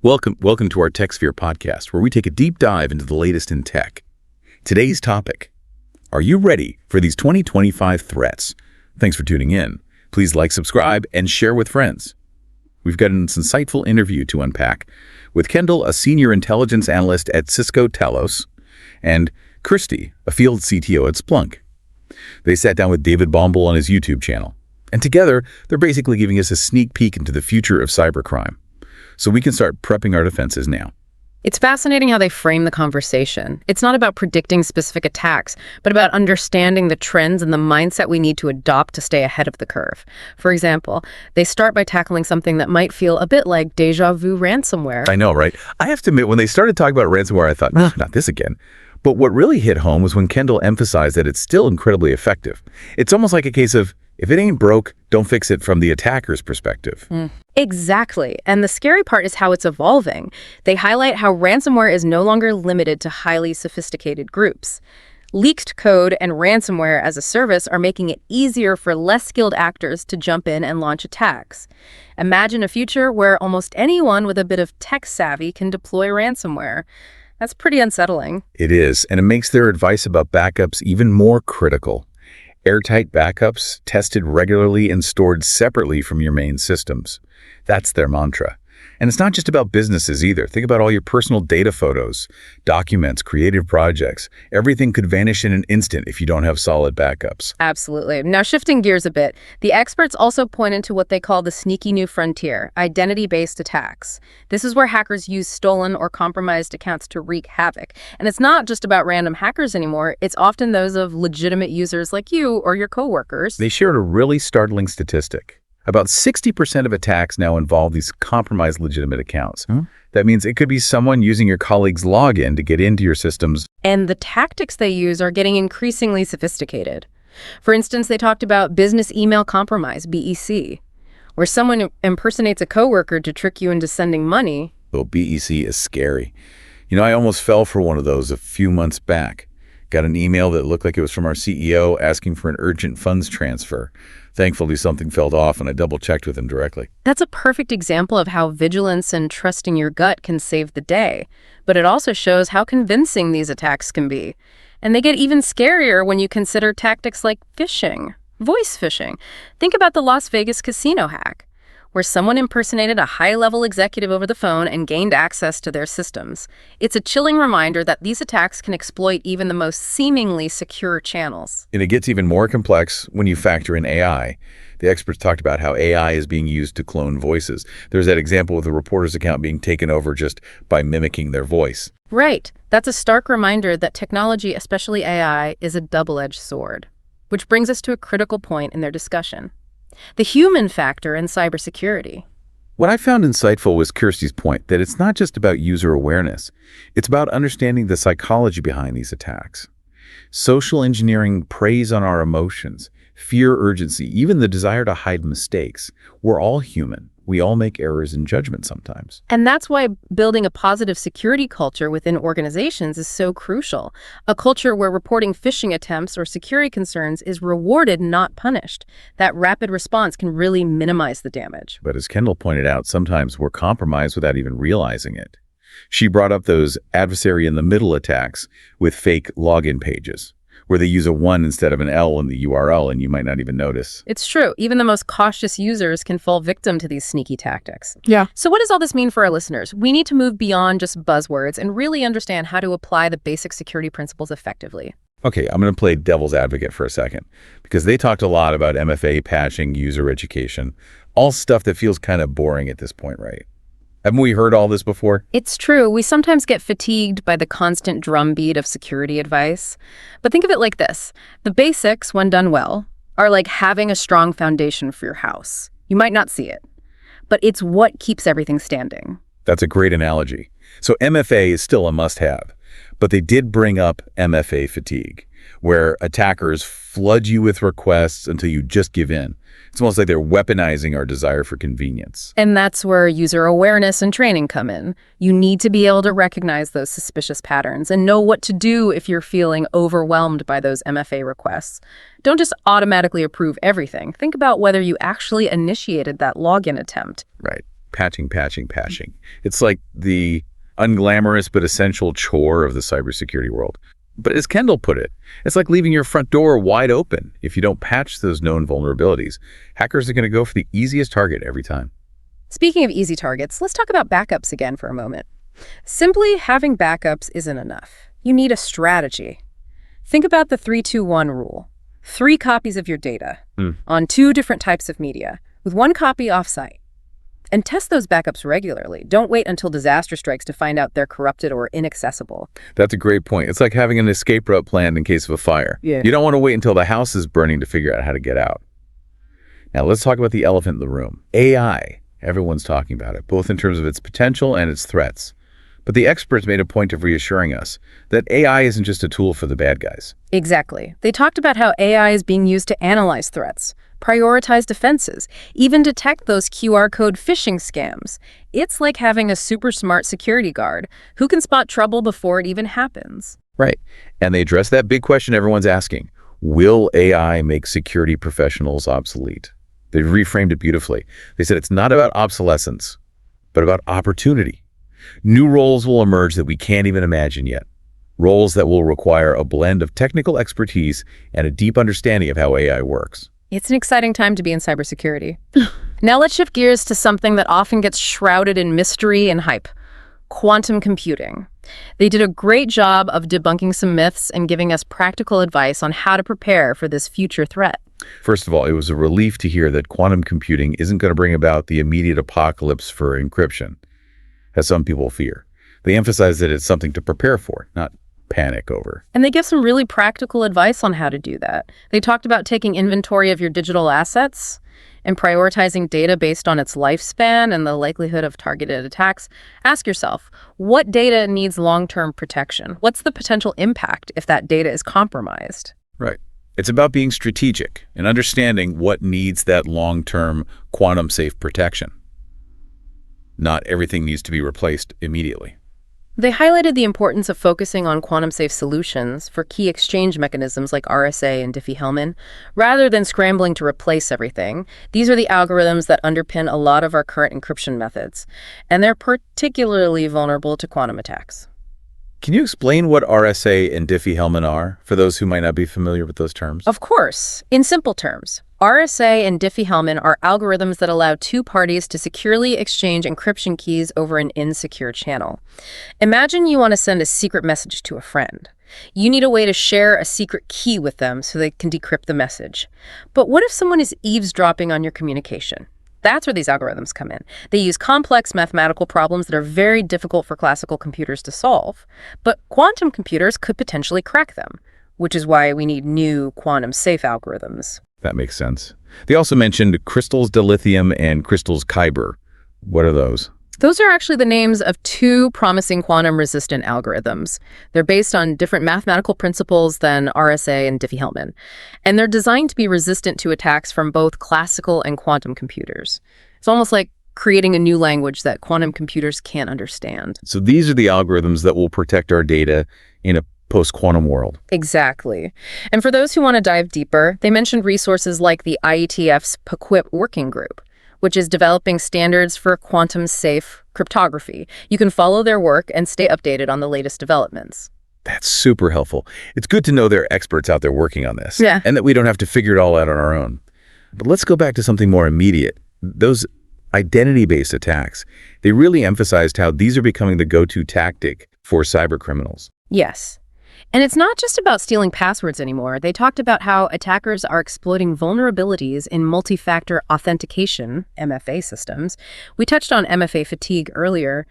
Welcome to our TechSphere Podcast, where we take a deep dive into the latest in tech. Today's topic: are you ready for these 2025 threats? Thanks for tuning in. Please like, subscribe, and share with friends. We've got an insightful interview to unpack with Kendall, a senior intelligence analyst at Cisco Talos, and Kirsty, a field CTO at Splunk. They sat down with David Bombal on his YouTube channel, and together they're basically giving us a sneak peek into the future of cybercrime, so we can start prepping our defenses now. It's fascinating how they frame the conversation. It's not about predicting specific attacks, but about understanding the trends and the mindset we need to adopt to stay ahead of the curve. For example, they start by tackling something that might feel a bit like déjà vu ransomware. I know, right? I have to admit, when they started talking about ransomware, I thought, not this again. But what really hit home was when Kendall emphasized that it's still incredibly effective. It's almost like a case of, if it ain't broke, don't fix it from the attacker's perspective. Exactly. And the scary part is how it's evolving. They highlight how ransomware is no longer limited to highly sophisticated groups. Leaked code and ransomware as a service are making it easier for less skilled actors to jump in and launch attacks. Imagine a future where almost anyone with a bit of tech savvy can deploy ransomware. That's pretty unsettling. It is, and it makes their advice about backups even more critical. Airtight backups, tested regularly and stored separately from your main systems. That's their mantra. And it's not just about businesses either. Think about all your personal data photos, documents, creative projects. Everything could vanish in an instant if you don't have solid backups. Absolutely. Now, shifting gears a bit, the experts also pointed to what they call the sneaky new frontier, identity-based attacks. This is where hackers use stolen or compromised accounts to wreak havoc. And it's not just about random hackers anymore. It's often those of legitimate users like you or your coworkers. They shared a really startling statistic. About 60% of attacks now involve these compromised legitimate accounts. That means it could be someone using your colleague's login to get into your systems. And the tactics they use are getting increasingly sophisticated. For instance, they talked about business email compromise, BEC, where someone impersonates a coworker to trick you into sending money. Oh, BEC is scary. I almost fell for one of those a few months back. Got an email that looked like it was from our CEO asking for an urgent funds transfer. Thankfully, something fell off, and I double-checked with him directly. That's a perfect example of how vigilance and trusting your gut can save the day. But it also shows how convincing these attacks can be. And they get even scarier when you consider tactics like phishing, voice phishing. Think about the Las Vegas casino hack, where someone impersonated a high-level executive over the phone and gained access to their systems. It's a chilling reminder that these attacks can exploit even the most seemingly secure channels. And it gets even more complex when you factor in AI. The experts talked about how AI is being used to clone voices. There's that example with a reporter's account being taken over just by mimicking their voice. Right. That's a stark reminder that technology, especially AI, is a double-edged sword. Which brings us to a critical point in their discussion: the human factor in cybersecurity. What I found insightful was Kirsty's point that it's not just about user awareness. It's about understanding the psychology behind these attacks. Social engineering preys on our emotions, fear, urgency, even the desire to hide mistakes. We're all human. We all make errors in judgment sometimes. And that's why building a positive security culture within organizations is so crucial. A culture where reporting phishing attempts or security concerns is rewarded, not punished. That rapid response can really minimize the damage. But as Kendall pointed out, sometimes we're compromised without even realizing it. She brought up those adversary-in-the-middle attacks with fake login pages, where they use a 1 instead of an L in the URL, and you might not even notice. It's true. Even the most cautious users can fall victim to these sneaky tactics. Yeah. So what does all this mean for our listeners? We need to move beyond just buzzwords and really understand how to apply the basic security principles effectively. Okay, I'm going to play devil's advocate for a second, because they talked a lot about MFA patching, user education, all stuff that feels kind of boring at this point, right? Haven't we heard all this before? It's true. We sometimes get fatigued by the constant drumbeat of security advice. But think of it like this. The basics, when done well, are like having a strong foundation for your house. You might not see it, but it's what keeps everything standing. That's a great analogy. So MFA is still a must-have, but they did bring up MFA fatigue, where attackers flood you with requests until you just give in. It's almost like they're weaponizing our desire for convenience. And that's where user awareness and training come in. You need to be able to recognize those suspicious patterns and know what to do if you're feeling overwhelmed by those MFA requests. Don't just automatically approve everything. Think about whether you actually initiated that login attempt. Right. patching. It's like the unglamorous but essential chore of the cybersecurity world. But as Kendall put it, it's like leaving your front door wide open. If you don't patch those known vulnerabilities, hackers are going to go for the easiest target every time. Speaking of easy targets, let's talk about backups again for a moment. Simply having backups isn't enough. You need a strategy. Think about the 3-2-1 rule. 3 copies of your data on 2 different types of media, with 1 copy offsite. And test those backups regularly. Don't wait until disaster strikes to find out they're corrupted or inaccessible. That's a great point. It's like having an escape route planned in case of a fire. Yeah. You don't want to wait until the house is burning to figure out how to get out. Now, let's talk about the elephant in the room. AI. Everyone's talking about it, both in terms of its potential and its threats. But the experts made a point of reassuring us that AI isn't just a tool for the bad guys. Exactly. They talked about how AI is being used to analyze threats, prioritize defenses, even detect those QR code phishing scams. It's like having a super smart security guard who can spot trouble before it even happens. Right. And they address that big question everyone's asking. Will AI make security professionals obsolete? They reframed it beautifully. They said it's not about obsolescence, but about opportunity. New roles will emerge that we can't even imagine yet. Roles that will require a blend of technical expertise and a deep understanding of how AI works. It's an exciting time to be in cybersecurity. Now let's shift gears to something that often gets shrouded in mystery and hype: quantum computing. They did a great job of debunking some myths and giving us practical advice on how to prepare for this future threat. First of all, it was a relief to hear that quantum computing isn't going to bring about the immediate apocalypse for encryption, as some people fear. They emphasize that it's something to prepare for, not panic over. And they give some really practical advice on how to do that. They talked about taking inventory of your digital assets and prioritizing data based on its lifespan and the likelihood of targeted attacks. Ask yourself, what data needs long-term protection? What's the potential impact if that data is compromised? Right. It's about being strategic and understanding what needs that long-term quantum-safe protection. Not everything needs to be replaced immediately. They highlighted the importance of focusing on quantum-safe solutions for key exchange mechanisms like RSA and Diffie-Hellman, rather than scrambling to replace everything. These are the algorithms that underpin a lot of our current encryption methods, and they're particularly vulnerable to quantum attacks. Can you explain what RSA and Diffie-Hellman are, for those who might not be familiar with those terms? Of course. In simple terms, RSA and Diffie-Hellman are algorithms that allow 2 parties to securely exchange encryption keys over an insecure channel. Imagine you want to send a secret message to a friend. You need a way to share a secret key with them so they can decrypt the message. But what if someone is eavesdropping on your communication? That's where these algorithms come in. They use complex mathematical problems that are very difficult for classical computers to solve, but quantum computers could potentially crack them, which is why we need new quantum-safe algorithms. That makes sense. They also mentioned crystals dilithium and crystals kyber. What are those? Those are actually the names of 2 promising quantum-resistant algorithms. They're based on different mathematical principles than RSA and Diffie-Hellman, and they're designed to be resistant to attacks from both classical and quantum computers. It's almost like creating a new language that quantum computers can't understand. So these are the algorithms that will protect our data in a post-quantum world. Exactly. And for those who want to dive deeper, they mentioned resources like the IETF's PQUIP working group, which is developing standards for quantum-safe cryptography. You can follow their work and stay updated on the latest developments. That's super helpful. It's good to know there are experts out there working on this, Yeah. and that we don't have to figure it all out on our own. But let's go back to something more immediate. Those identity-based attacks, they really emphasized how these are becoming the go-to tactic for cyber criminals. Yes. And it's not just about stealing passwords anymore. They talked about how attackers are exploiting vulnerabilities in multi-factor authentication, MFA systems. We touched on MFA fatigue earlier,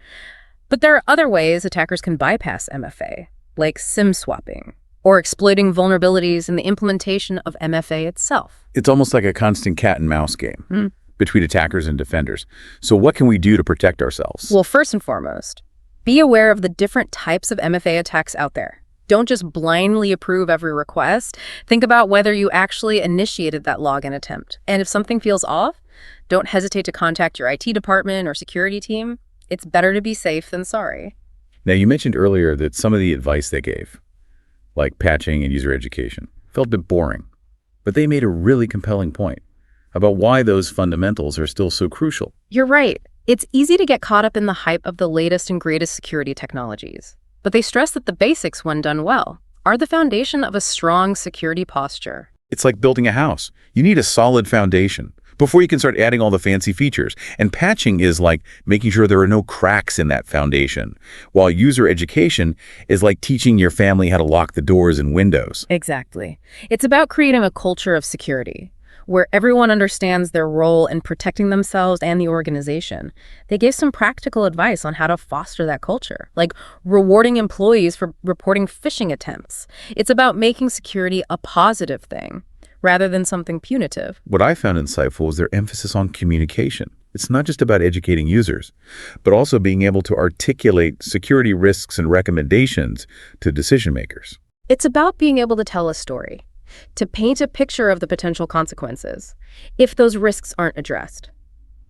but there are other ways attackers can bypass MFA, like SIM swapping, or exploiting vulnerabilities in the implementation of MFA itself. It's almost like a constant cat and mouse game between attackers and defenders. So what can we do to protect ourselves? Well, first and foremost, be aware of the different types of MFA attacks out there. Don't just blindly approve every request. Think about whether you actually initiated that login attempt. And if something feels off, don't hesitate to contact your IT department or security team. It's better to be safe than sorry. Now, you mentioned earlier that some of the advice they gave, like patching and user education, felt a bit boring. But they made a really compelling point about why those fundamentals are still so crucial. You're right. It's easy to get caught up in the hype of the latest and greatest security technologies, but they stress that the basics, when done well, are the foundation of a strong security posture. It's like building a house. You need a solid foundation before you can start adding all the fancy features. And patching is like making sure there are no cracks in that foundation, while user education is like teaching your family how to lock the doors and windows. Exactly. It's about creating a culture of security, where everyone understands their role in protecting themselves and the organization. They gave some practical advice on how to foster that culture, like rewarding employees for reporting phishing attempts. It's about making security a positive thing, rather than something punitive. What I found insightful was their emphasis on communication. It's not just about educating users, but also being able to articulate security risks and recommendations to decision makers. It's about being able to tell a story, to paint a picture of the potential consequences if those risks aren't addressed.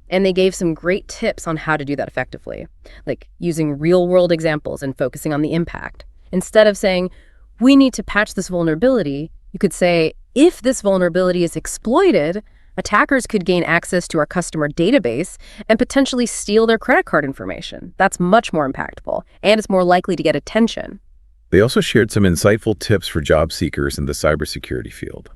And they gave some great tips on how to do that effectively, like using real-world examples and focusing on the impact. Instead of saying, we need to patch this vulnerability, you could say, if this vulnerability is exploited, attackers could gain access to our customer database and potentially steal their credit card information. That's much more impactful, and it's more likely to get attention. They also shared some insightful tips for job seekers in the cybersecurity field.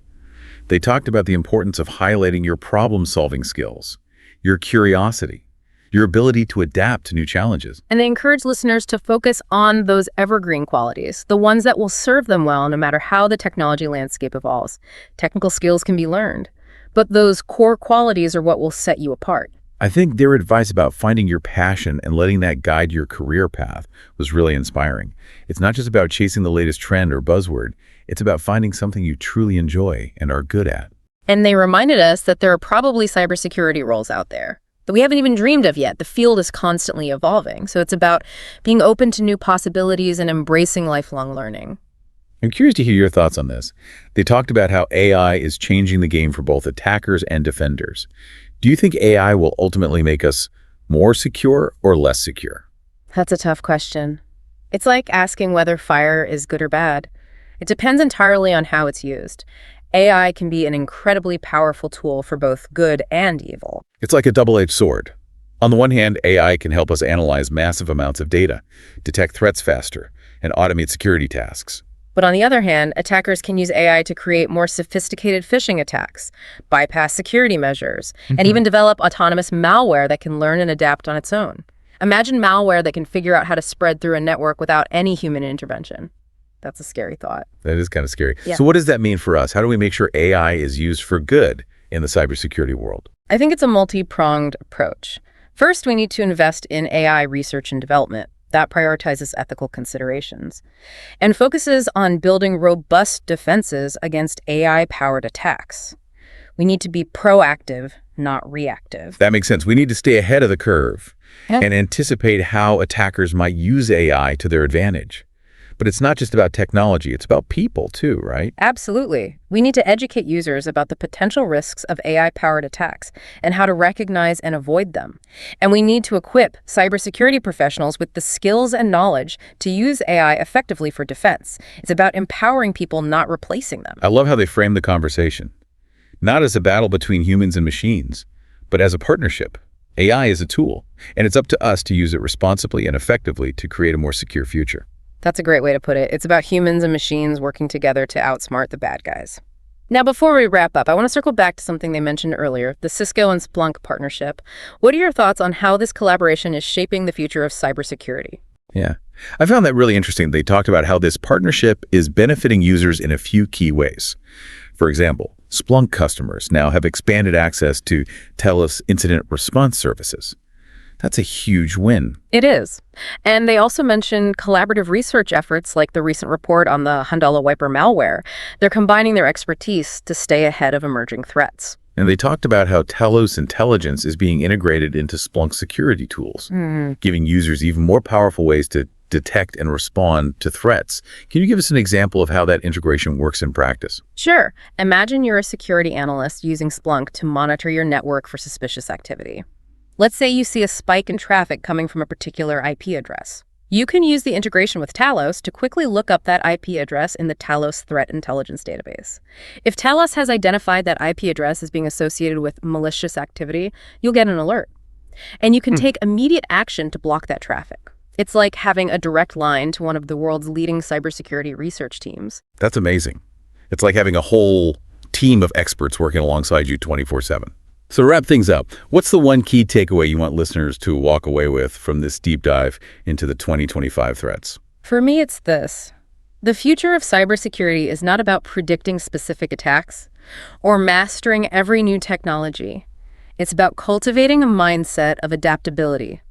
They talked about the importance of highlighting your problem-solving skills, your curiosity, your ability to adapt to new challenges. And they encourage listeners to focus on those evergreen qualities, the ones that will serve them well no matter how the technology landscape evolves. Technical skills can be learned, but those core qualities are what will set you apart. I think their advice about finding your passion and letting that guide your career path was really inspiring. It's not just about chasing the latest trend or buzzword. It's about finding something you truly enjoy and are good at. And they reminded us that there are probably cybersecurity roles out there that we haven't even dreamed of yet. The field is constantly evolving, so it's about being open to new possibilities and embracing lifelong learning. I'm curious to hear your thoughts on this. They talked about how AI is changing the game for both attackers and defenders. Do you think AI will ultimately make us more secure or less secure? That's a tough question. It's like asking whether fire is good or bad. It depends entirely on how it's used. AI can be an incredibly powerful tool for both good and evil. It's like a double-edged sword. On the one hand, AI can help us analyze massive amounts of data, detect threats faster, and automate security tasks. But on the other hand, attackers can use AI to create more sophisticated phishing attacks, bypass security measures, and even develop autonomous malware that can learn and adapt on its own. Imagine malware that can figure out how to spread through a network without any human intervention. That's a scary thought. That is kind of scary. Yeah. So what does that mean for us? How do we make sure AI is used for good in the cybersecurity world? I think it's a multi-pronged approach. First, we need to invest in AI research and development. That prioritizes ethical considerations and focuses on building robust defenses against AI-powered attacks. We need to be proactive, not reactive. That makes sense. We need to stay ahead of the curve and anticipate how attackers might use AI to their advantage. But it's not just about technology, it's about people too, right? Absolutely. We need to educate users about the potential risks of AI-powered attacks and how to recognize and avoid them. And we need to equip cybersecurity professionals with the skills and knowledge to use AI effectively for defense. It's about empowering people, not replacing them. I love how they frame the conversation. Not as a battle between humans and machines, but as a partnership. AI is a tool, and it's up to us to use it responsibly and effectively to create a more secure future. That's a great way to put it. It's about humans and machines working together to outsmart the bad guys. Now, before we wrap up, I want to circle back to something they mentioned earlier, the Cisco and Splunk partnership. What are your thoughts on how this collaboration is shaping the future of cybersecurity? Yeah, I found that really interesting. They talked about how this partnership is benefiting users in a few key ways. For example, Splunk customers now have expanded access to TELUS incident response services. That's a huge win. It is. And they also mentioned collaborative research efforts like the recent report on the Handala wiper malware. They're combining their expertise to stay ahead of emerging threats. And they talked about how TELUS intelligence is being integrated into Splunk security tools, giving users even more powerful ways to detect and respond to threats. Can you give us an example of how that integration works in practice? Sure. Imagine you're a security analyst using Splunk to monitor your network for suspicious activity. Let's say you see a spike in traffic coming from a particular IP address. You can use the integration with Talos to quickly look up that IP address in the Talos Threat Intelligence database. If Talos has identified that IP address as being associated with malicious activity, you'll get an alert. And you can take immediate action to block that traffic. It's like having a direct line to one of the world's leading cybersecurity research teams. That's amazing. It's like having a whole team of experts working alongside you 24/7. So to wrap things up, what's the one key takeaway you want listeners to walk away with from this deep dive into the 2025 threats? For me, it's this. The future of cybersecurity is not about predicting specific attacks or mastering every new technology. It's about cultivating a mindset of adaptability,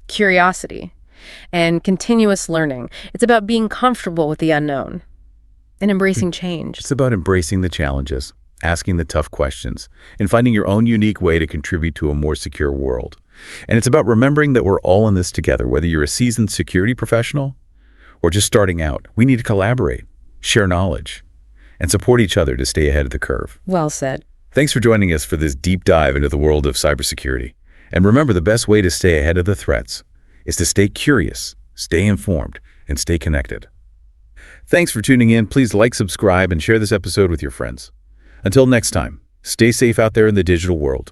curiosity, and continuous learning. It's about being comfortable with the unknown and embracing change. It's about embracing the challenges, asking the tough questions, and finding your own unique way to contribute to a more secure world. And it's about remembering that we're all in this together, whether you're a seasoned security professional or just starting out. We need to collaborate, share knowledge, and support each other to stay ahead of the curve. Well said. Thanks for joining us for this deep dive into the world of cybersecurity. And remember, the best way to stay ahead of the threats is to stay curious, stay informed, and stay connected. Thanks for tuning in. Please like, subscribe, and share this episode with your friends. Until next time, stay safe out there in the digital world.